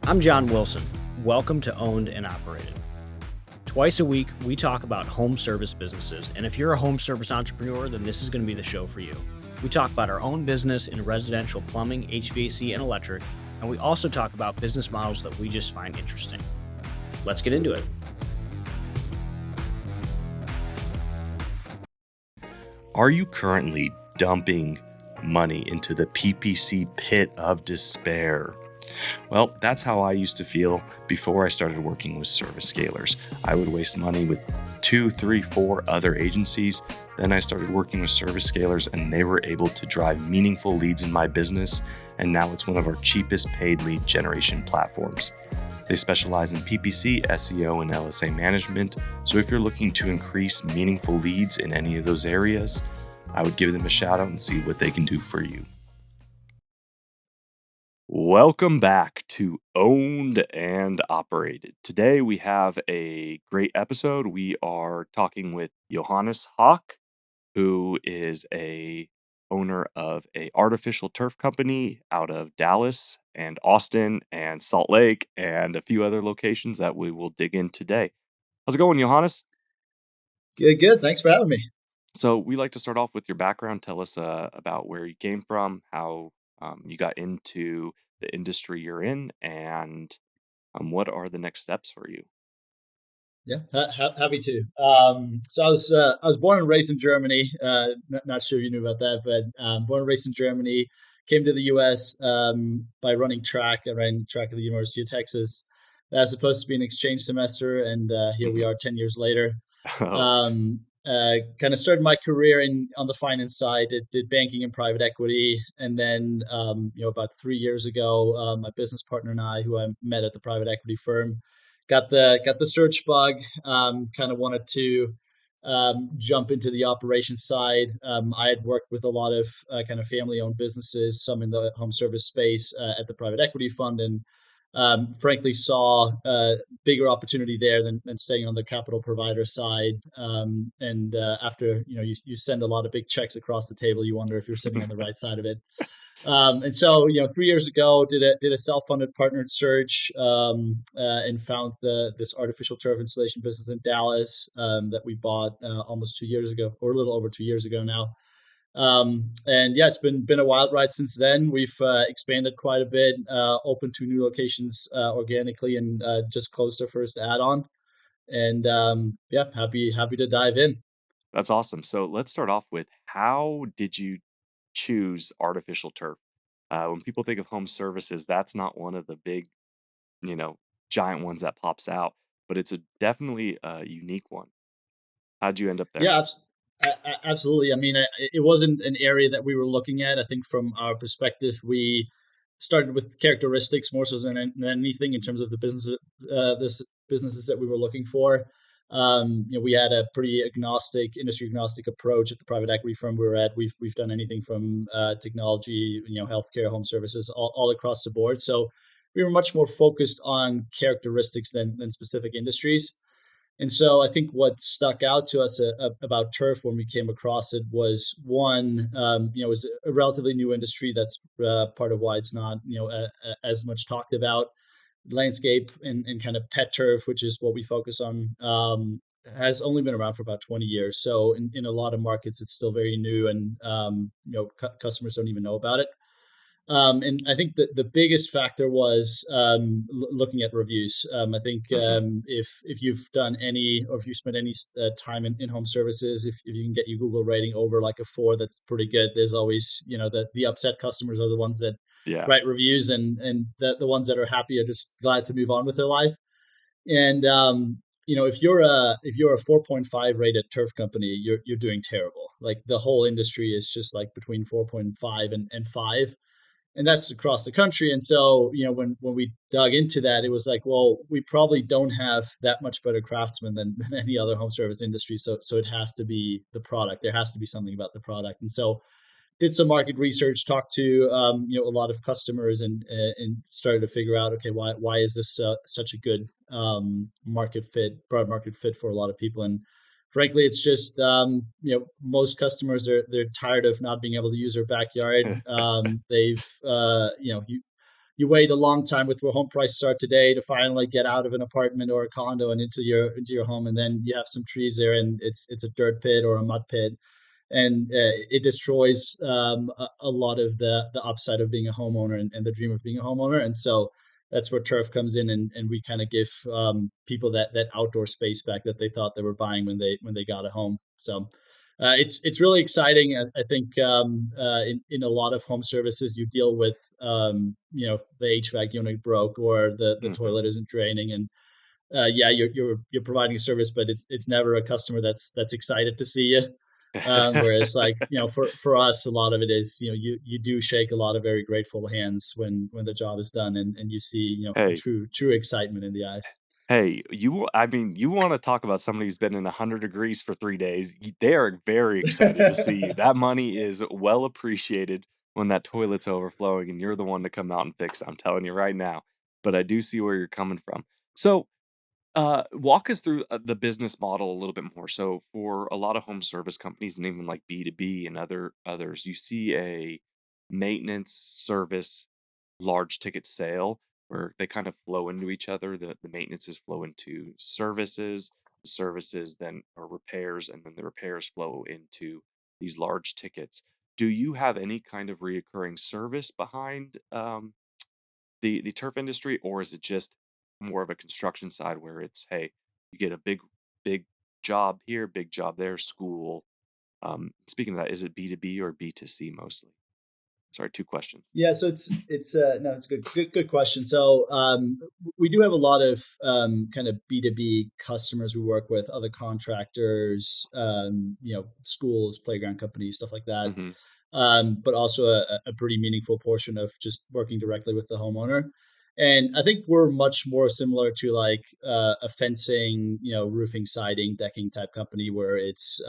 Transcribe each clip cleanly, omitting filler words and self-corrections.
I'm John Wilson. Welcome to Owned and Operated. Twice a week, we talk about home service businesses, and if you're a home service entrepreneur, then this is going to be the show for you. We talk about our own business in residential plumbing, HVAC, and electric, and we also talk about business models that we just find interesting. Let's get into it. Are you currently dumping money into the PPC pit of despair? Well, that's how I used to feel before I started working with service scalers. I would waste money with 2, 3, 4 other agencies. Then I started working with service scalers and they were able to drive meaningful leads in my business. And now it's one of our cheapest paid lead generation platforms. They specialize in PPC, SEO, and LSA management. So if you're looking to increase meaningful leads in any of those areas, I would give them a shout out and see what they can do for you. Welcome back to Owned and Operated. Today we have a great episode. We are talking with Johannes Hock, who is a owner of a artificial turf company out of Dallas and Austin and Salt Lake and a few other locations that we will dig in today. How's it going, Johannes? Good. Thanks for having me. So we like to start off with your background. Tell us about where you came from, how you got into the industry you're in, and what are the next steps for you? Yeah, happy to. So I was born and raised in Germany. Not sure if you knew about that, but born and raised in Germany. Came to the U.S. By running track. I ran track at the University of Texas. That was supposed to be an exchange semester, and here we are 10 years later. Kind of started my career on the finance side. Did banking and private equity, and then about 3 years ago, my business partner and I, who I met at the private equity firm, got the search bug. Kind of wanted to jump into the operations side. I had worked with a lot of kind of family-owned businesses, some in the home service space at the private equity fund, and frankly saw bigger opportunity there than staying on the capital provider side. And after you send a lot of big checks across the table, you wonder if you're sitting on the right side of it. And so 3 years ago, did a self-funded partnered search and found this artificial turf installation business in Dallas that we bought almost 2 years ago, or a little over 2 years ago now. And yeah, it's been a wild ride since then. We've expanded quite a bit, opened 2 new locations organically, and just closed our first add-on. And yeah, happy to dive in. That's awesome. So let's start off with, how did you choose artificial turf? When people think of home services, that's not one of the big, giant ones that pops out, but it's definitely a unique one. How'd you end up there? Yeah, absolutely. I mean, it wasn't an area that we were looking at. I think from our perspective, we started with characteristics more so than anything in terms of the businesses that we were looking for. We had a pretty industry agnostic approach at the private equity firm we were at. We've done anything from technology, healthcare, home services, all across the board. So we were much more focused on characteristics than specific industries. And so I think what stuck out to us about turf when we came across it was, one, it was a relatively new industry. That's part of why it's not, as much talked about. Landscape and kind of pet turf, which is what we focus on, has only been around for about 20 years. So in a lot of markets, it's still very new, and customers don't even know about it. And I think that the biggest factor was looking at reviews. I think if you've done any, or if you spent any time in home services, if you can get your Google rating over like a 4, that's pretty good. There's always, the upset customers are the ones that write reviews, and the ones that are happy are just glad to move on with their life. And if you're a 4.5 rated turf company, you're doing terrible. Like, the whole industry is just like between 4.5 and 5. And that's across the country. And so, when we dug into that, it was like, well, we probably don't have that much better craftsmen than any other home service industry. So it has to be the product. There has to be something about the product. And so did some market research, talked to a lot of customers, and started to figure out, okay, why is this such a good broad market fit for a lot of people? And frankly, it's just most customers, they're tired of not being able to use their backyard. They've you wait a long time with where home prices are today to finally get out of an apartment or a condo and into your home, and then you have some trees there, and it's a dirt pit or a mud pit, and it destroys a lot of the upside of being a homeowner and the dream of being a homeowner. And so that's where turf comes in, and we kind of give people that outdoor space back that they thought they were buying when they got a home. So it's really exciting. I think in a lot of home services, you deal with the HVAC unit broke or the Hmm. toilet isn't draining, and yeah, you're providing a service, but it's never a customer that's excited to see you. Whereas, like, for us, a lot of it is, you do shake a lot of very grateful hands when the job is done, and you see, Hey, true excitement in the eyes. hey, I mean, you want to talk about somebody who's been in 100 degrees for 3 days? They are very excited to see you. That money is well appreciated when that toilet's overflowing and you're the one to come out and fix it. I'm telling you right now. But I do see where you're coming from. So, walk us through the business model a little bit more. So, for a lot of home service companies and even like B2B and others, you see a maintenance service large ticket sale where they kind of flow into each other. The maintenances flow into services, the services then are repairs, and then the repairs flow into these large tickets. Do you have any kind of reoccurring service behind the turf industry, or is it just more of a construction side where it's, hey, you get a big job here, big job there, school. Speaking of that, is it B2B or B2C mostly? Sorry, two questions. Yeah, so it's no, it's a good question. So we do have a lot of kind of B2B customers we work with, other contractors, schools, playground companies, stuff like that. Hmm. But also a pretty meaningful portion of just working directly with the homeowner. And I think we're much more similar to like a fencing, roofing, siding, decking type company where it's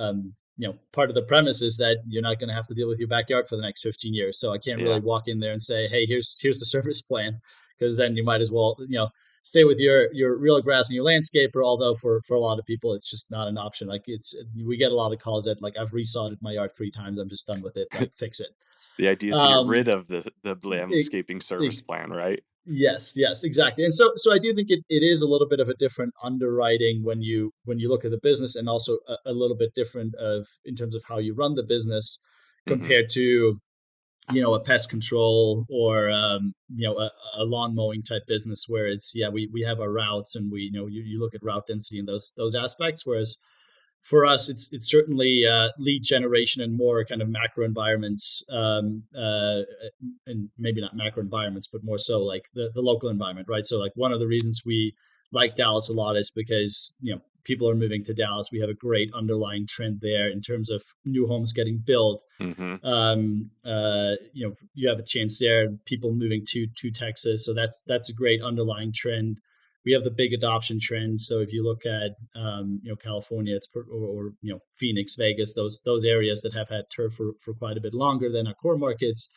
part of the premise is that you're not going to have to deal with your backyard for the next 15 years. So I can't really Yeah. walk in there and say, hey, here's the service plan, because then you might as well, stay with your real grass and your landscaper. Although for a lot of people, it's just not an option. Like we get a lot of calls that like, I've resodded my yard 3 times. I'm just done with it. Like, fix it. The idea is to get Um, rid of the it, landscaping service it, plan, right? yes, exactly. And so I do think it is a little bit of a different underwriting when you look at the business, and also a little bit different of in terms of how you run the business Hmm. compared to a pest control or a lawn mowing type business where it's, yeah, we have our routes, and we you look at route density and those aspects. Whereas for us, it's certainly lead generation and more kind of macro environments, and maybe not macro environments, but more so like the local environment, right? So like one of the reasons we like Dallas a lot is because people are moving to Dallas. We have a great underlying trend there in terms of new homes getting built. Hmm. You have a chance there, people moving to Texas, so that's a great underlying trend. We have the big adoption trend. So if you look at California, or Phoenix, Vegas, those areas that have had turf for quite a bit longer than our core markets,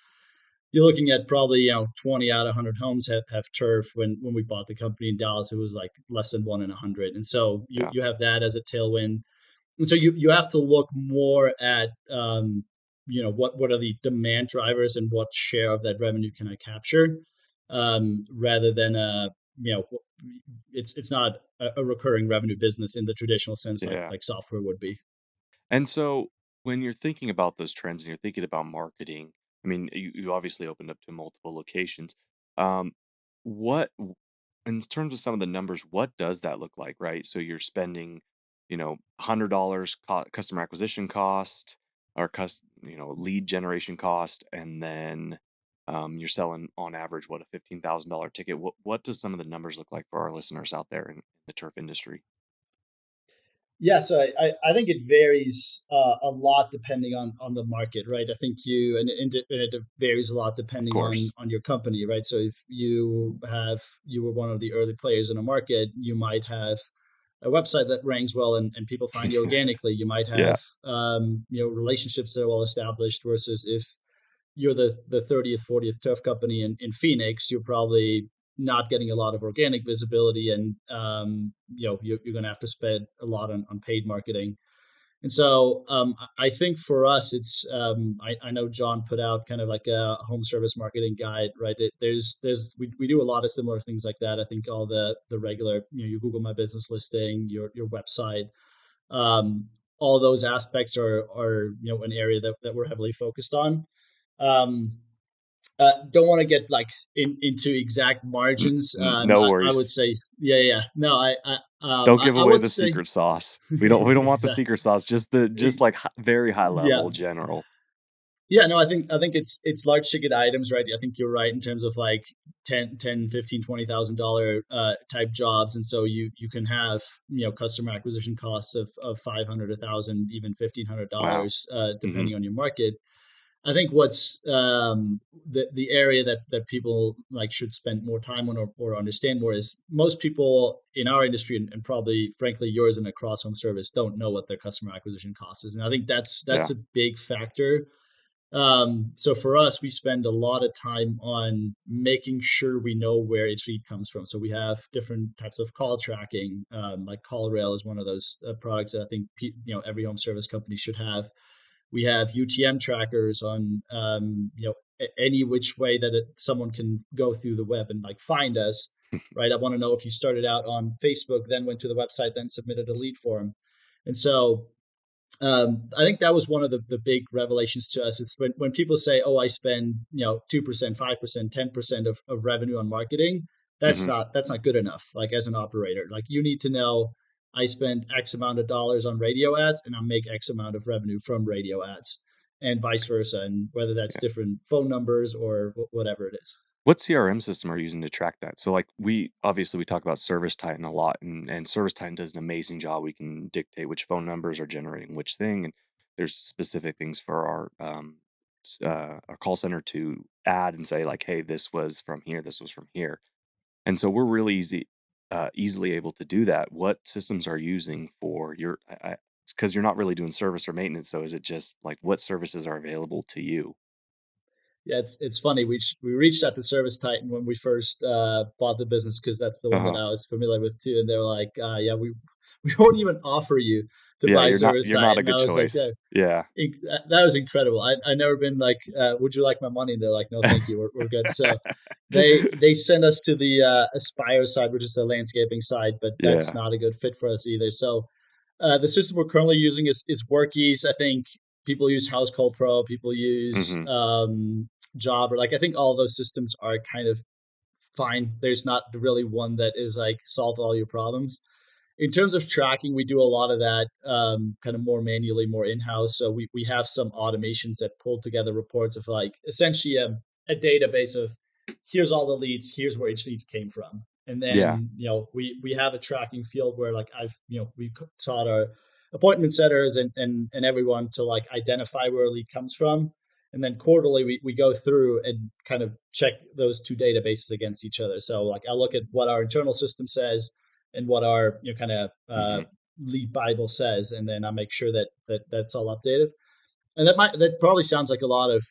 you're looking at probably 20 out of 100 homes have turf. When we bought the company in Dallas, it was like less than 1 in 100, and so you Yeah. you have that as a tailwind. And so you have to look more at what are the demand drivers and what share of that revenue can I capture, rather than you know it's not a recurring revenue business in the traditional sense like Yeah. software would be. And so when you're thinking about those trends and you're thinking about marketing, I mean, you obviously opened up to multiple locations. Um, in terms of some of the numbers, what does that look like, right? So you're spending, $100 customer acquisition cost or lead generation cost, and then you're selling on average what, a $15,000 ticket. What does some of the numbers look like for our listeners out there in the turf industry? Yeah, so I think it varies a lot depending on the market, right? I think it varies a lot Of depending on course. on your company, right? So if you were one of the early players in a market, you might have a website that ranks well, and people find you organically. You might Yeah. have relationships that are well established, versus if you're the 30th, 40th turf company in Phoenix, you're probably not getting a lot of organic visibility, and you're going to have to spend a lot on paid marketing. And so I think for us, it's I know John put out kind of like a home service marketing guide, right? We do a lot of similar things like that. I think all the regular, you Google My Business listing, your website, um, all those aspects are an area that we're heavily focused on. Um, don't want to get like into exact margins. No I would worries. say, yeah. No, Don't give I away would the say, secret sauce. We don't want the exactly. secret sauce. Just like very high Yeah. level general. Yeah, no, I think it's large ticket items, right? I think you're right in terms of like 10, 15, $20,000 type jobs. And so you can have, customer acquisition costs of 500, 1,000, even Wow. $1,500 Hmm. depending on your market. I think what's the area that people like should spend more time on or understand more is most people in our industry and probably frankly yours and across home service don't know what their customer acquisition cost is. And I think that's Yeah. a big factor. So for us, we spend a lot of time on making sure we know where each lead comes from. So we have different types of call tracking, like CallRail is one of those products that I think every home service company should have. We have UTM trackers on any which way that someone can go through the web and like find us. Right, I want to know if you started out on Facebook, then went to the website, then submitted a lead form, and so I think that was one of the big revelations to us. It's when people say, "Oh, I spend 2%, 5%, 10% of revenue on marketing." Hmm. That's not good enough. Like as an operator, like you need to know I spend X amount of dollars on radio ads, and I make X amount of revenue from radio ads, and vice versa, and whether that's Yeah. different phone numbers or whatever it is. What CRM system are you using to track that? So like we talk about Service Titan a lot, and Service Titan does an amazing job. We can dictate which phone numbers are generating which thing, and there's specific things for our call center to add and say like, hey, this was from here, this was from here. And so we're really easily able to do that. What systems are you using for your? Because you're not really doing service or maintenance, so is it just like what services are available to you? Yeah, it's funny. We reached out to Service Titan when we first bought the business because that's the Uh one that huh. I was familiar with too. And they were like, "Yeah, we won't even offer you to Yeah, buy you're not Service you're not a Titan." And good I was like, "Yeah, choice. Yeah. that was incredible." I never been like, "Would you like my money?" And they're like, "No, thank you. We're good." So they sent us to the Aspire side, which is the landscaping side, but that's Yeah. not a good fit for us either. So the system we're currently using is Workies. I think people use House Call Pro. People use Mhm. Job, or like I think all those systems are kind of fine. There's not really one that is like solve all your problems. In terms of tracking, we do a lot of that kind of more manually, more in house. So we have some automations that pull together reports of like essentially a database of here's all the leads, here's where each lead came from. And Yeah. then, we have a tracking field where like we taught our appointment setters and everyone to like identify where a lead comes from. And then quarterly, we go through and kind of check those two databases against each other. So like I look at what our internal system says and what our kind of Mhm. lead Bible says, and then I make sure that's all updated. And that probably sounds like a lot of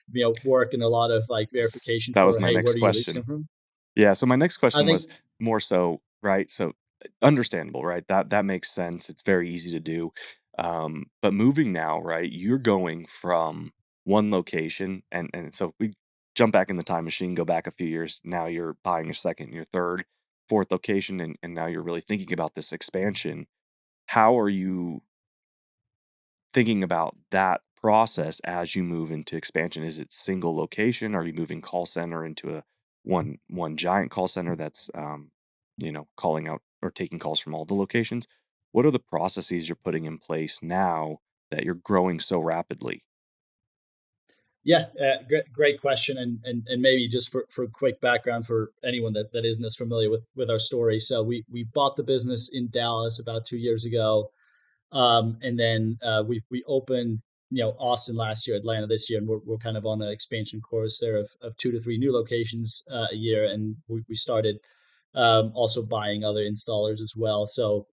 work and a lot of like verification That was for, my hey, where next do your leads come question. from? Yeah, so my next I question think was more so, right? So understandable, right? That makes sense. It's very easy to do. But moving now, right? You're going from one location, and so we jump back in the time machine, go back a few years. Now you're buying a second, your third, fourth location, and now you're really thinking about this expansion. How are you thinking about that process as you move into expansion? Is it single location? Are you moving call center into a one giant call center that's calling out or taking calls from all the locations? What are the processes you're putting in place now that you're growing so rapidly? Yeah, great question, and maybe just for quick background for anyone that isn't as familiar with our story. So we bought the business in Dallas about 2 years ago. And then we opened, Austin last year, Atlanta this year, and we're kind of on an expansion course there of 2 to 3 new locations a year. And we started also buying other installers as well. So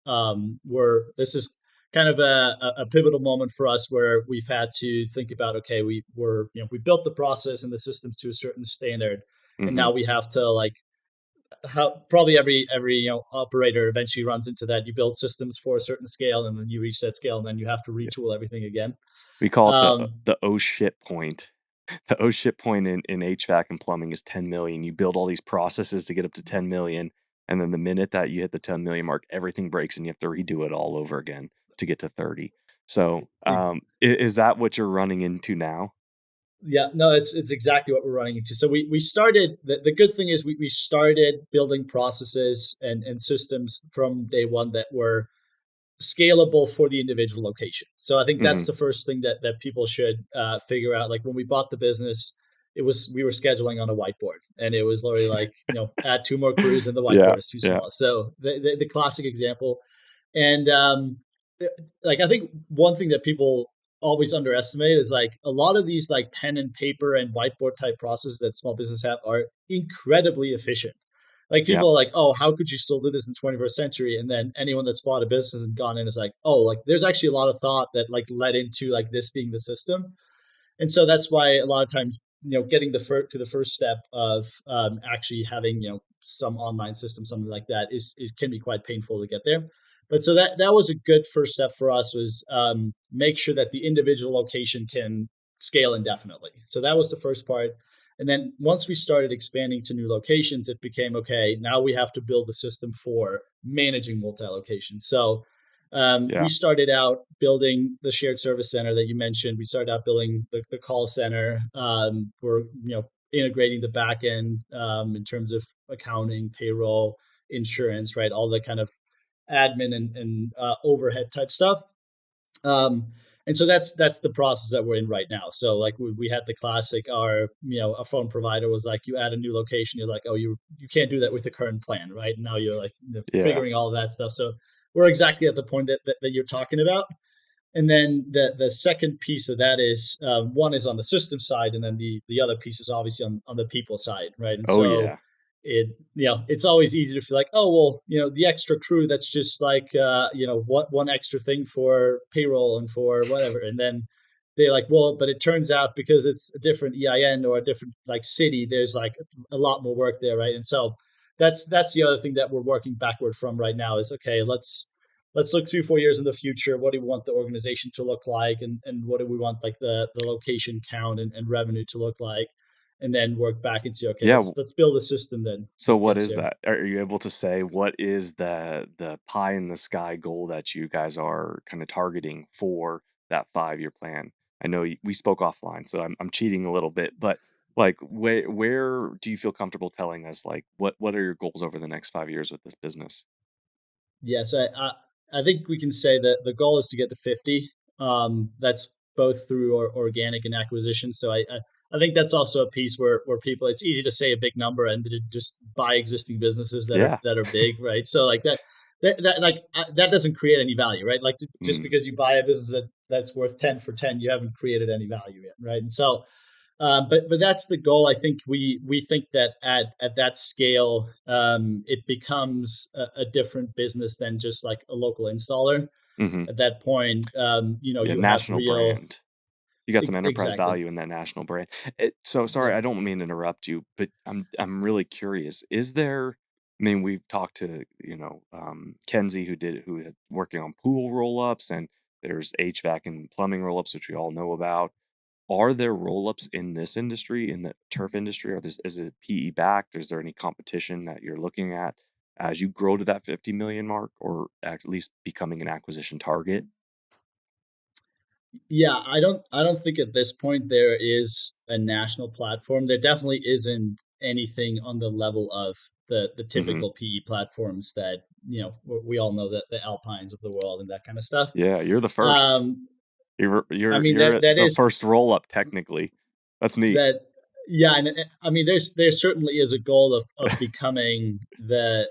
this is kind of a pivotal moment for us where we've had to think about, okay, we built the process and the systems to a certain standard, and Hmm. now we have to like how probably every operator eventually runs into that. You build systems for a certain scale, and then you reach that scale, and then you have to Yeah. retool everything again. We call it Um, the oh shit point. The oh shit point in HVAC and plumbing is 10 million. You build all these processes to get up to 10 million. And then the minute that you hit the 10 million mark, everything breaks and you have to redo it all over again to get to 30. So is that what you're running into now? Yeah, no, it's exactly what we're running into. So we started the good thing is we started building processes and systems from day one that were scalable for the individual location. So I think Hmm. that's the first thing that people should figure out. Like when we bought the business, it was we were scheduling on a whiteboard, and it was literally like add two more crews, and the Yeah. whiteboard is too Yeah. small. So the classic example, and like I think one thing that people always underestimate is like a lot of these like pen and paper and whiteboard type processes that small business have are incredibly efficient. Like Yeah. people are like, oh, how could you still do this in the 21st century? And then anyone that's bought a business and gone in is like, oh, like there's actually a lot of thought that like led into like this being the system. And so that's why a lot of times, getting to the first step of actually having, some online system, something like that is can be quite painful to get there. But so that was a good first step for us was make sure that the individual location can scale indefinitely. So that was the first part. And then once we started expanding to new locations, it became okay. Now we have to build a system for managing multi-locations. So Yeah. we started out building the shared service center that you mentioned. We started out building the call center. We're integrating the back end in terms of accounting, payroll, insurance, right? All the kind of admin and overhead type stuff. Um, and so that's the process that we're in right now. So like we had the classic, our a phone provider was like, you add a new location, you're like, oh, you can't do that with the current plan, right? And now you're like Yeah. figuring all of that stuff. So we're exactly at the point that you're talking about. And then the second piece of that is one is on the system side, and then the other piece is obviously on the people side, right? And Oh so yeah. it's always easy to feel like, oh well, the extra crew, that's just like what one extra thing for payroll and for whatever. And then they're like, well, but it turns out because it's a different EIN or a different like city, there's like a lot more work there, right? And so that's the other thing that we're working backward from right now is okay, let's look 3 4 years in the future. What do we want the organization to look like, and what do we want like the location count and revenue to look like, and then work back into okay, Yeah. let's build a system then So that what gets is there. that? Are you able to say what is the pie in the sky goal that you guys are kind of targeting for that 5-year plan? I know we spoke offline, so I'm cheating a little bit, but like where do you feel comfortable telling us like what are your goals over the next 5 years with this business? Yes, I think we can say that the goal is to get to 50. That's both through organic and acquisition. So I think that's also a piece where people, it's easy to say a big number and to just buy existing businesses Yeah. that are big, right? So like that doesn't create any value, right? Like just Mm, because you buy a business that's worth 10 for 10, you haven't created any value yet, right? And so but that's the goal. I think we think that at that scale, it becomes a different business than just like a local installer. hmm. At that point, Yeah, you have national real brand. You got some enterprise exactly. value in that national brand. So sorry, Yep. I don't mean to interrupt you, but I'm really curious. Is there? I mean, we've talked to Kenzie who had working on pool roll ups, and there's HVAC and plumbing roll ups, which we all know about. Are there roll ups in this industry, in the turf industry? Is it PE backed? Is there any competition that you're looking at as you grow to that 50 million mark, or at least becoming an acquisition target? Yeah, I don't think at this point there is a national platform. There definitely isn't anything on the level of the Hmm. typical PE platforms that we all know, that the Alpines of the world and that kind of stuff. Yeah, you're the first. Um, I mean You're that the is first roll up technically. That's neat. that yeah, and I mean there certainly is a goal of becoming the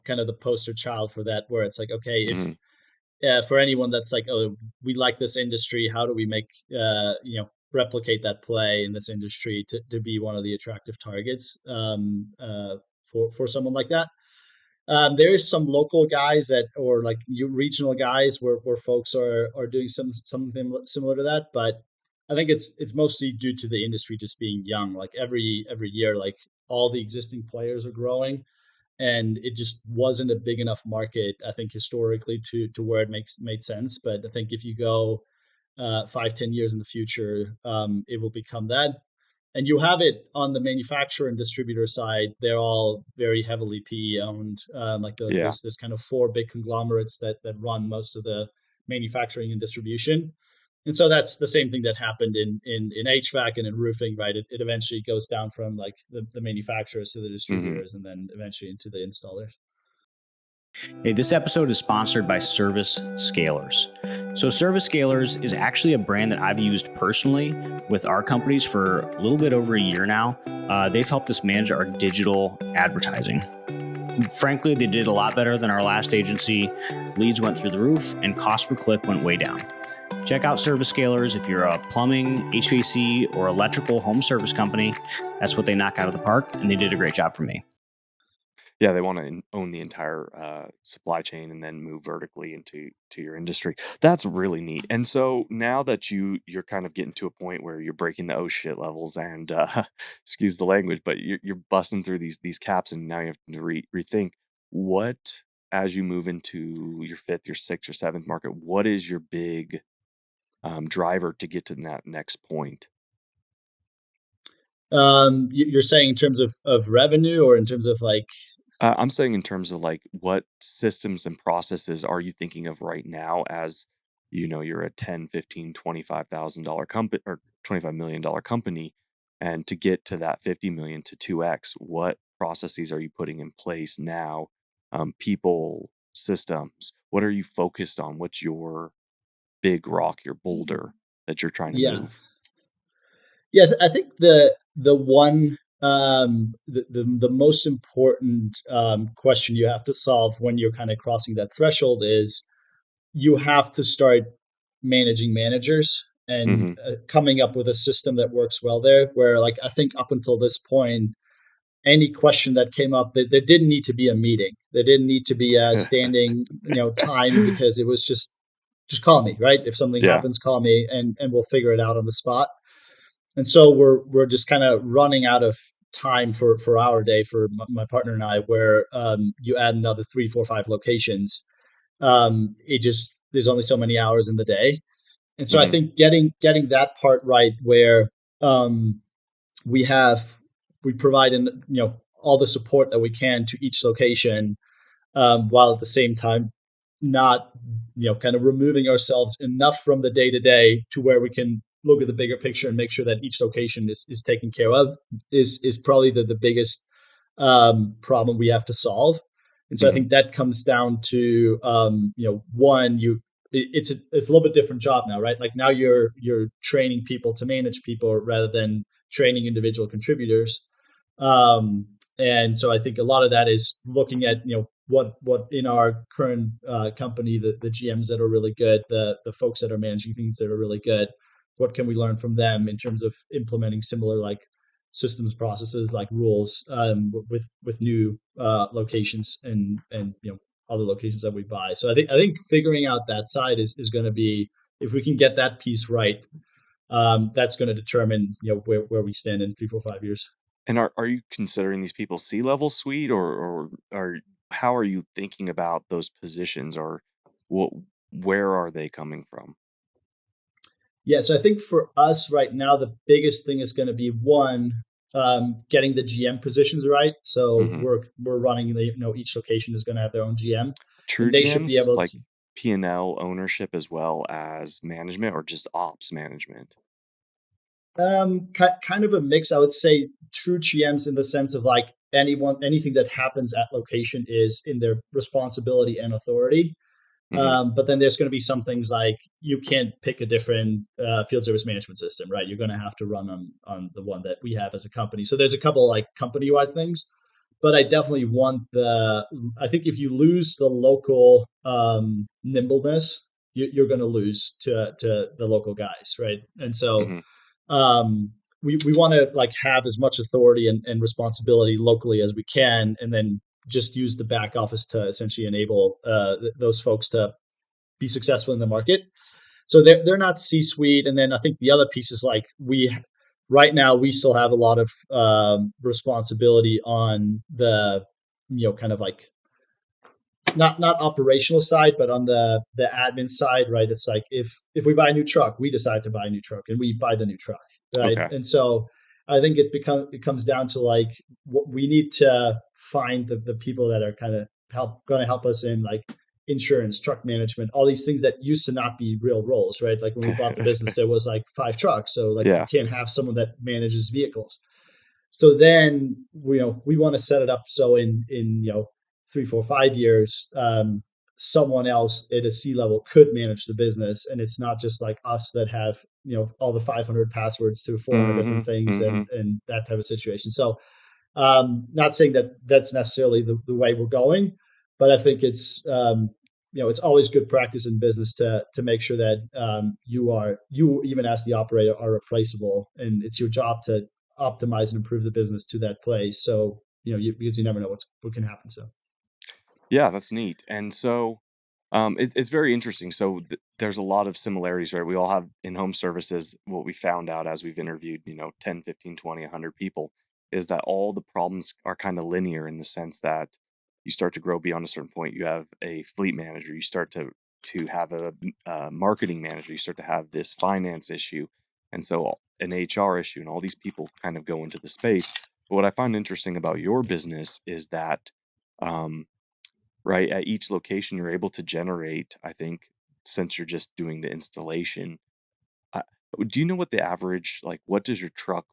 kind of the poster child for that, where it's like okay, if Mhm. for anyone that's like, oh, we like this industry, how do we make replicate that play in this industry to be one of the attractive targets for someone like that. There is some local guys that, or like regional guys, where folks are doing something similar to that, but I think it's mostly due to the industry just being young. Like every year, like all the existing players are growing, and it just wasn't a big enough market, I think, historically to where it made sense. But I think if you go 5-10 years in the future, it will become that. And you have it on the manufacturer and distributor side. They're all very heavily PE owned. Yeah. There's kind of four big conglomerates that run most of the manufacturing and distribution. And so that's the same thing that happened in HVAC and in roofing, right? It eventually goes down from like the manufacturers to the Hmm. distributors and then eventually into the installers. Hey, this episode is sponsored by Service Scalers. So, Service Scalers is actually a brand that I've used personally with our companies for a little bit over a year now. They've helped us manage our digital advertising. Frankly, they did a lot better than our last agency. Leads went through the roof, and cost per click went way down. Check out Service Scalers if you're a plumbing, HVAC, or electrical home service company. That's what they knock out of the park, and they did a great job for me. Yeah, they want to own the entire supply chain and then move vertically into your industry. That's really neat. And so now that you're kind of getting to a point where you're breaking the oh shit levels and excuse the language, but you're busting through these caps, and now you have to rethink what, as you move into your fifth, your sixth, or seventh market, what is your big driver to get to that next point? You're saying in terms of revenue or in terms of like, I'm saying in terms of like what systems and processes are you thinking of right now as you're a 10, 15, $25,000 company or $25 million company, and to get to that 50 million to 2x, what processes are you putting in place now? People, systems, what are you focused on? What's your big rock, your boulder that you're trying to yeah. move? Yeah, I think the one the most important question you have to solve when you're kind of crossing that threshold is you have to start managing managers and Hmm. coming up with a system that works well there. Where like I think up until this point, any question that came up, there didn't need to be a meeting. There didn't need to be a standing time because it was just call me, right? If something Yeah. happens, call me and we'll figure it out on the spot. And so we're just kind of running out of time for our day for my partner and I, where you add another 3, 4, 5 locations. It just there's only so many hours in the day, and so I Hmm. think getting that part right, where um, we have we provide all the support that we can to each location, while at the same time not kind of removing ourselves enough from the day to day to where we can look at the bigger picture and make sure that each location is taken care of is probably the biggest problem we have to solve. And so I Hmm. think that comes down to one it's a little bit different job now, right? Like now you're training people to manage people rather than training individual contributors. um, and so I think a lot of that is looking at what in our current company, the GMs that are really good, the folks that are managing things that are really good, what can we learn from them in terms of implementing similar like systems, processes, like rules, with new locations and other locations that we buy. So I think figuring out that side is going to be, if we can get that piece right, that's going to determine where we stand in 3, 4, 5 years. And are you considering these people C-level suite, or how are you thinking about those positions, or what, where are they coming from? Yeah, so I think for us right now, the biggest thing is going to be one, getting the GM positions right. So Hmm. we're running each location is going to have their own GM, True and they should be GMs, able like to. P&L ownership as well as management, or just ops management? Kind of a mix, I would say. True GMs in the sense of like anything that happens at location is in their responsibility and authority. Hmm. But then there's going to be some things like you can't pick a different field service management system, right? You're going to have to run on the one that we have as a company. So there's a couple like company wide things, but I definitely want the. I think if you lose the local nimbleness, you're going to lose to the local guys, right? And so Hmm. we want to like have as much authority and responsibility locally as we can, and then just use the back office to essentially enable those folks to be successful in the market. So they're not C-suite. And then I think the other piece is like right now we still have a lot of responsibility on the, kind of like not operational side, but on the admin side, right? It's like if we buy a new truck, we decide to buy a new truck and we buy the new truck, right? Okay. And so I think it comes down to like what we need to find the people that are kind of going to help us in like insurance, truck management, all these things that used to not be real roles, right? Like when we bought the business, there was like 5 trucks, so like you Yeah. can't have someone that manages vehicles. So then we want to set it up so in 3, 4, 5 years, someone else at a C level could manage the business, and it's not just like us that have all the 500 passwords to 400 different Mm-hmm. things Mm-hmm. and that type of situation. So not saying that that's necessarily the way we're going, but I think it's always good practice in business to make sure that you even as the operator are replaceable, and it's your job to optimize and improve the business to that place. So because you never know what can happen. So Yeah, that's neat. And so it's very interesting. So there's a lot of similarities, right? We all have in-home services. What we found out as we've interviewed, 10, 15, 20, 100 people is that all the problems are kind of linear in the sense that you start to grow beyond a certain point. You have a fleet manager, you start to have a marketing manager, you start to have this finance issue, and so an HR issue, and all these people kind of go into the space. But what I find interesting about your business is that um, right? At each location, you're able to generate, I think, since you're just doing the installation. Uh, do you know what the average, like, what does a truck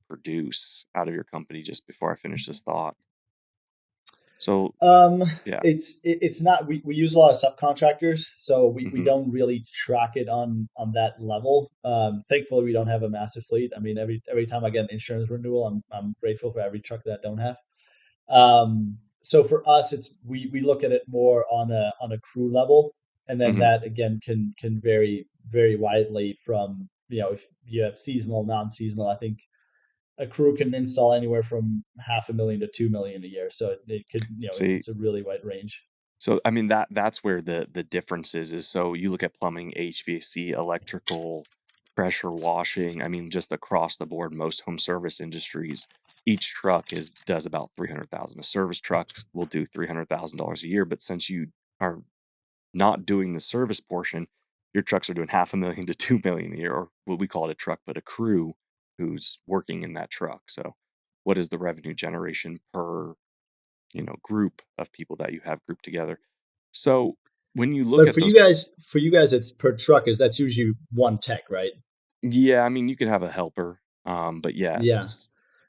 produce out of your company just before I finish this thought? So, Um, yeah. it's not we use a lot of subcontractors, so we Hmm. don't really track it on that level. Thankfully, we don't have a massive fleet. I mean, every time I get an insurance renewal, I'm grateful for every truck that I don't have. So for us, it's we look at it more on a crew level, and then Hmm. that again can vary very widely from if you have seasonal, non-seasonal. I think a crew can install anywhere from 500,000 to 2 million a year. So it could, See, it's a really wide range. so I mean that's where the difference is. So you look at plumbing, HVAC, electrical, pressure washing. I mean, just across the board, most home service industries, each truck is does about 300,000. A service truck will do $300,000 a year, but since you are not doing the service portion, your trucks are doing 500,000 to 2 million a year, or what we call it a truck, but a crew who's working in that truck. So, what is the revenue generation per group of people that you have grouped together? So when you look But at those, for you guys, it's per truck is that's usually one tech, right? yeah, I mean, you could have a helper, but yeah, Yeah.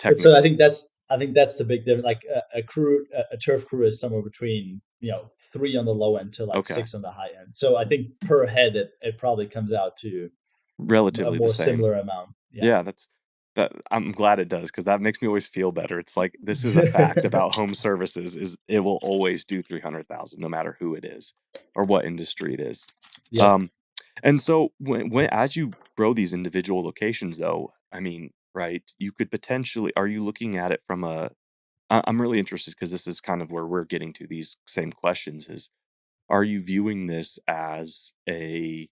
But so technically, I think that's the big difference. Like a crew, a turf crew is somewhere between 3 on the low end to like okay, 6 on the high end. So I think per head, it probably comes out to a relatively the more same. similar amount. Yeah. Yeah, that. I'm glad it does because that makes me always feel better. It's like this is a fact about home services: is it will always do 300,000, no matter who it is or what industry it is. Yep. Um, and so when as you grow these individual locations, though, I mean, right, you could potentially. Are you looking at it from a I'm really interested because this is kind of where we're getting to these same questions is, are you viewing this as a,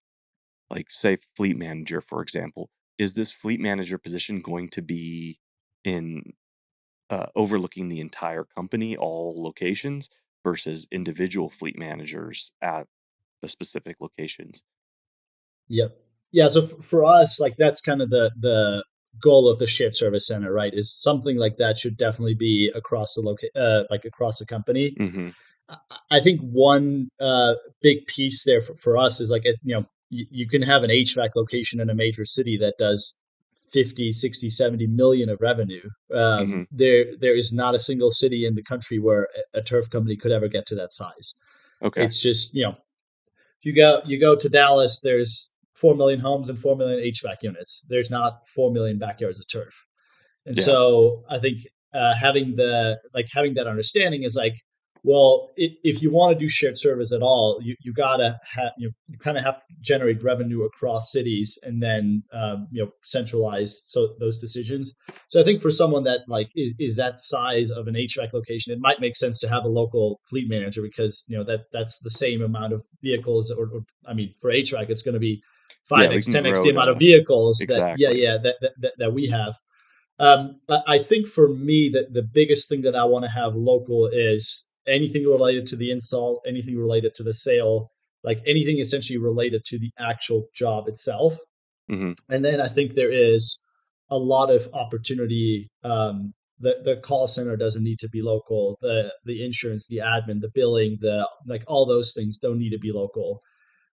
like, say, fleet manager, for example? Is this fleet manager position going to be in overlooking the entire company, all locations, versus individual fleet managers at the specific locations? Yep. Yeah. So for us, like that's kind of the goal of the shared service center, right? Is something like that should definitely be across like across the company. Hmm. I I think one big piece there for us is like you can have an HVAC location in a major city that does 50, 60, 70 million of revenue. Hmm. There is not a single city in the country where a turf company could ever get to that size. Okay. It's just if you go to Dallas, there's 4 million homes and 4 million HVAC units. There's not 4 million backyards of turf, and Yeah. so I think having that understanding is like, well, if you want to do shared service at all, you gotta have you kind of have to generate revenue across cities and then centralize those decisions. So I think for someone that like is that size of an HVAC location, it might make sense to have a local fleet manager because that's the same amount of vehicles. Or I mean, for HVAC, it's going to be Yeah, we 5x, can 10x grow the amount of to vehicles that exactly. that we have. I think for me that the biggest thing that I want to have local is anything related to the install, anything related to the sale, like anything essentially related to the actual job itself. Hmm. And then I think there is a lot of opportunity. The call center doesn't need to be local. The insurance, the admin, the billing, the like all those things don't need to be local.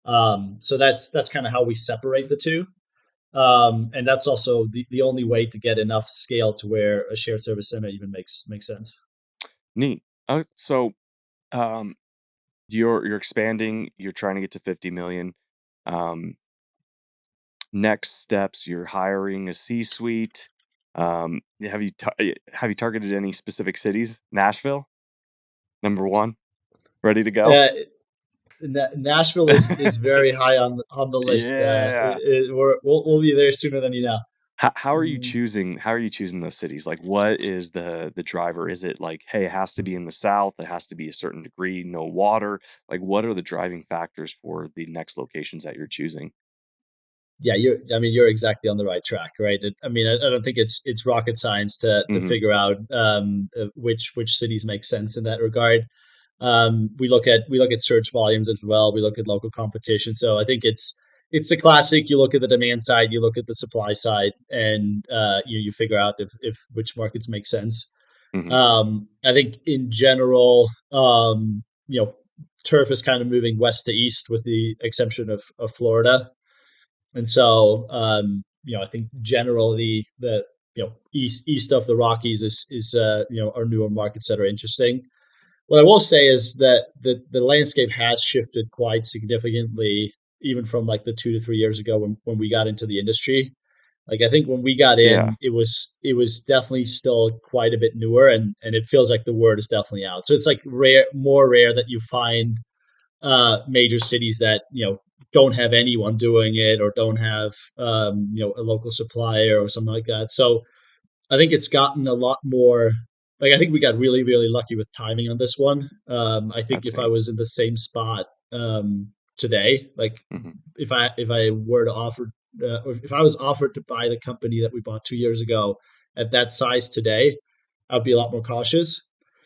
So that's kind of how we separate the two. And that's also the only way to get enough scale to where a shared service center even makes sense. Neat. So um, you're expanding. You're trying to get to 50 million. Um, Next steps, you're hiring a C-suite. Have you targeted any specific cities? Nashville, number one, ready to go. Uh, Nashville is very high on the list. Yeah. We'll be there sooner than you know. How are you Mm, choosing? How are you choosing those cities? Like, what is the driver? Is it like, hey, it has to be in the south. It has to be a certain degree, no water. Like, what are the driving factors for the next locations that you're choosing? Yeah, you're exactly on the right track, right? I mean, I don't think it's rocket science to Hmm. figure out which cities make sense in that regard. We look at search volumes as well. We look at local competition. So I think it's the classic. You look at the demand side, you look at the supply side, and you figure out if which markets make sense. Hmm. I think in general, turf is kind of moving west to east, with the exception of Florida. And so, I think generally the east of the Rockies is our newer markets that are interesting. What I will say is that the landscape has shifted quite significantly, even from like the 2 to 3 years ago when we got into the industry. Like I think when we got Yeah. in, it was definitely still quite a bit newer, and it feels like the word is definitely out. So it's like more rare that you find major cities that don't have anyone doing it, or don't have a local supplier or something like that. So I think it's gotten a lot more. Like I think we got really really lucky with timing on this one. I think That's if I neat. was in the same spot today, like Hmm. if I were to offer, or if I was offered to buy the company that we bought 2 years ago at that size today, I'd be a lot more cautious.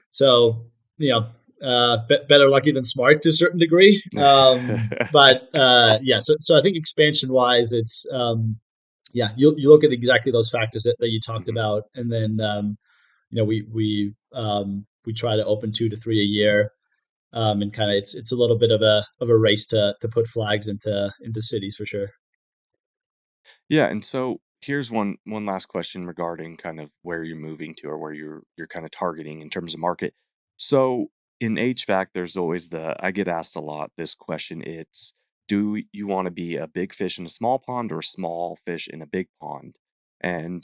So better lucky than smart to a certain degree. But yeah, so I think expansion wise, it's yeah, you look at exactly those factors that you talked Hmm. about, and then we try to open 2 to 3 a year, and kind of it's a little bit of a race to put flags into cities for sure. Yeah, and so here's one last question regarding kind of where you're moving to or where you're kind of targeting in terms of market. So in HVAC, there's always I get asked a lot this question. It's, do you want to be a big fish in a small pond or a small fish in a big pond? And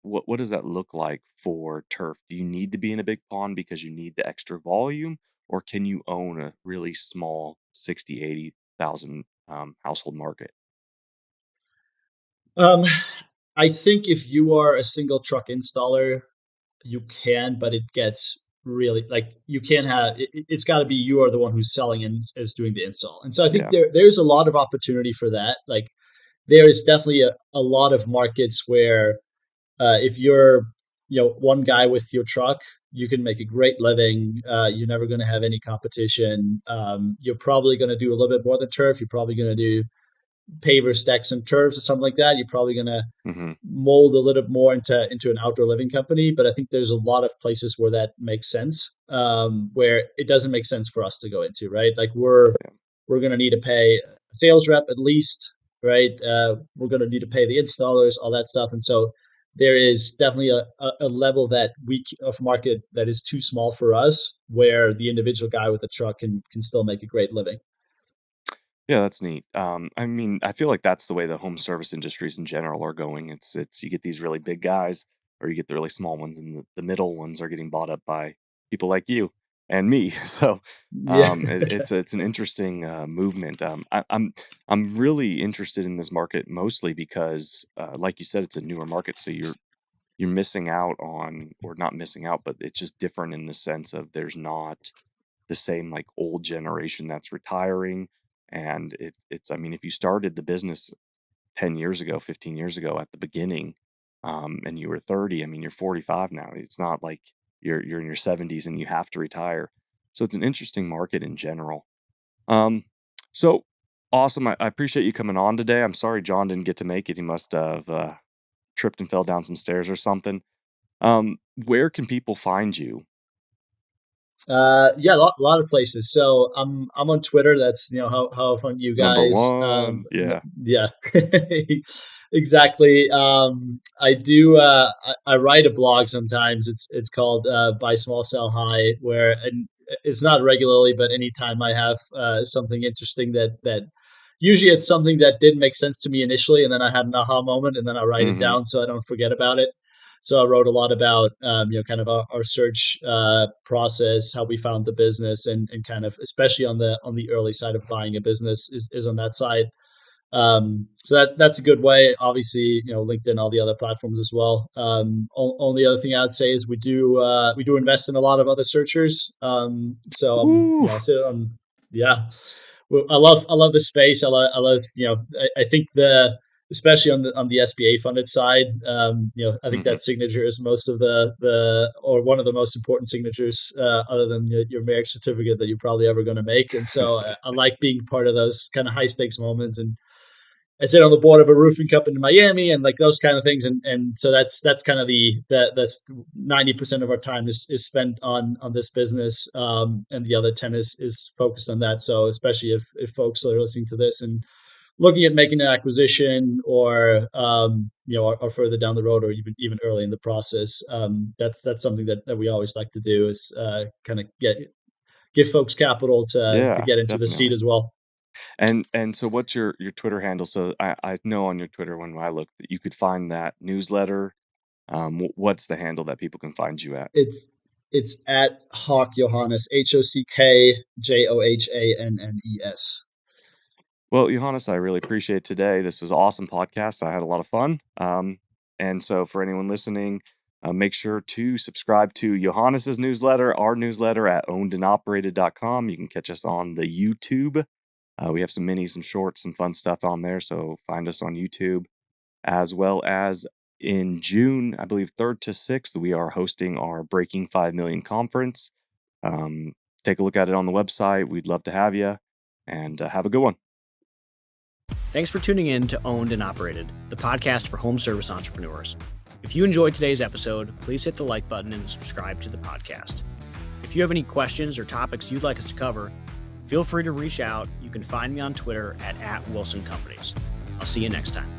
what does that look like for turf? Do you need to be in a big pond because you need the extra volume, or can you own a really small 60, 80,000 household market? Um, I think if you are a single truck installer, you can, but it gets really like you can't have it's got to be you are the one who's selling and is doing the install. And so I think Yeah. there's a lot of opportunity for that. Like there is definitely a lot of markets where if you're one guy with your truck, you can make a great living. You're never going to have any competition. You're probably going to do a little bit more than turf. You're probably going to do pavers, decks, and turfs or something like that. You're probably going to Hmm. mold a little bit more into an outdoor living company. But I think there's a lot of places where that makes sense, where it doesn't make sense for us to go into, right? Like we're going to need to pay a sales rep at least, right? We're going to need to pay the installers, all that stuff. And so there is definitely a level that of market that is too small for us, where the individual guy with a truck can still make a great living. Yeah, that's neat. I mean, I feel like that's the way the home service industries in general are going. It's you get these really big guys, or you get the really small ones, and the middle ones are getting bought up by people like you and me. So, Yeah. it's an interesting movement. I'm really interested in this market mostly because, like you said, it's a newer market, so you're missing out on, or not missing out, but it's just different in the sense of there's not the same like old generation that's retiring. And it's, I mean, if you started the business 10 years ago, 15 years ago at the beginning, and you were 30. I mean, you're 45 now. It's not like you're in your 70s and you have to retire. So it's an interesting market in general. So awesome. I appreciate you coming on today. I'm sorry John didn't get to make it. He must have tripped and fell down some stairs or something. Where can people find you? Yeah, a lot of places. So I'm on Twitter. That's how fun you Number guys. one. Yeah. Yeah, exactly. I do. I write a blog sometimes. It's called Buy Small Sell High, where and it's not regularly, but anytime I have something interesting that usually it's something that didn't make sense to me initially, and then I had an aha moment, and then I write it Mm-hmm. down so I don't forget about it. So I wrote a lot about kind of our search process, how we found the business, and kind of especially on the early side of buying a business is on that side. So that's a good way. Obviously, LinkedIn, all the other platforms as well. Only other thing I'd say is we do invest in a lot of other searchers. So Ooh. so yeah. Well, I love the space. I love I think especially on the SBA funded side, I think Mm-hmm. that signature is most of or one of the most important signatures, other than your marriage certificate that you're probably ever going to make. And so I like being part of those kind of high stakes moments. And I sit on the board of a roofing company in Miami and like those kind of things. And so that's kind of that's 90% of our time is spent on this business. And the other 10 is focused on that. So especially if folks are listening to this and looking at making an acquisition or or further down the road or even early in the process, that's something that we always like to do is kind of give folks capital to Yeah, get into the seat definitely. as well. And so what's your Twitter handle? So I know on your Twitter when I looked that you could find that newsletter. What's the handle that people can find you at? It's at Hock Johannes, HockJohannes. Well, Johannes, I really appreciate today. This was an awesome podcast. I had a lot of fun. And so for anyone listening, make sure to subscribe to Johannes's newsletter, our newsletter at ownedandoperated.com. You can catch us on the YouTube. We have some minis, some shorts, some fun stuff on there. So find us on YouTube, as well as in June, I believe 3rd to 6th, we are hosting our Breaking 5 Million conference. Take a look at it on the website. We'd love to have you, and have a good one. Thanks for tuning in to Owned and Operated, the podcast for home service entrepreneurs. If you enjoyed today's episode, please hit the like button and subscribe to the podcast. If you have any questions or topics you'd like us to cover, feel free to reach out. You can find me on Twitter at @WilsonCompanies. I'll see you next time.